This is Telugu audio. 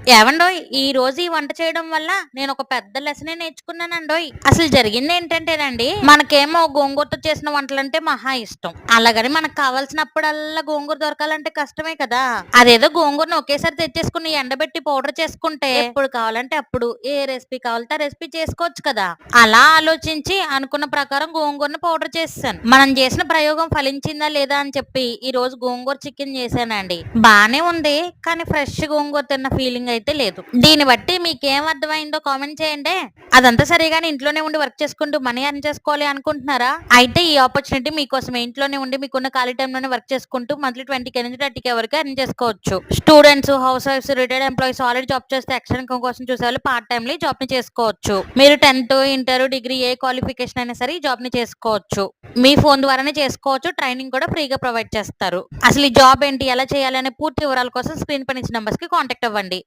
ఏవండోయ్! ఈ రోజు ఈ వంట చేయడం వల్ల నేనొక పెద్ద లెసనే నేర్చుకున్నానండోయ్! అసలు జరిగిందేంటంటేనండి, మనకేమో గోంగూరతో చేసిన వంటలంటే మహా ఇష్టం. అలాగని మనకు కావాల్సినప్పుడల్లా గోంగూర దొరకాలంటే కష్టమే కదా! అదేదో గోంగూరను ఒకేసారి తెచ్చేసుకొని ఎండబెట్టి పౌడర్ చేసుకుంటే ఎప్పుడు కావాలంటే అప్పుడు ఏ రెసిపీ కావాలంటే ఆ రెసిపీ చేసుకోవచ్చు కదా! అలా ఆలోచించి అనుకున్న ప్రకారం గోంగూరను పౌడర్ చేసేసాను. మనం చేసిన ప్రయోగం ఫలించిందా లేదా అని చెప్పి ఈ రోజు గోంగూర చికెన్ చేశానండి. బానే ఉంది. కానీ ఫ్రెష్ గోంగూర తిన్న ఫీలింగ్ అయితే లేదు. దీన్ని బట్టి మీకేం అర్థమైందో కామెంట్ చేయండే. అదంతా సరే గాని ఇంట్లోనే ఉండి వర్క్ చేసుకుంటూ మనీ ఎర్న్ చేసుకోవాలి అనుకుంటున్నారా? అయితే ఈ ఆపర్చునిటీ మీకోసమే. ఇంట్లోనే ఉండి మీకున్న ఖాళీ టైంలోనే వర్క్ చేసుకుంటూ మంత్లీ 20,000 నుంచి 30,000 వరకు ఎర్న్ చేసుకోవచ్చు. స్టూడెంట్స్, హౌస్ వైఫ్స్, రిటైర్డ్ ఎంప్లాయీస్ ఆల్రెడీ జాబ్ చేస్తే ఎక్స్ట్రా ఇన్కమ్ కోసం చూసేవాళ్ళు పార్ట్ టైమ్‌లీ జాబ్‌ని చేసుకోవచ్చు. మీరు 10థ్, ఇంటర్, డిగ్రీ ఏ క్వాలిఫికేషన్ అయినా సరే ఈ జాబ్‌ని చేసుకోవచ్చు. మీ ఫోన్ ద్వారానే చేసుకోవచ్చు. ట్రైనింగ్ కూడా ఫ్రీగా ప్రొవైడ్ చేస్తారు. అసలు ఈ జాబ్ ఏంటి? ఎలా చేయాలి? అనే పూర్తి వివరాల కోసం స్క్రీన్ పైన ఇచ్చిన నంబర్స్‌కి కాంటాక్ట్ అవ్వండి.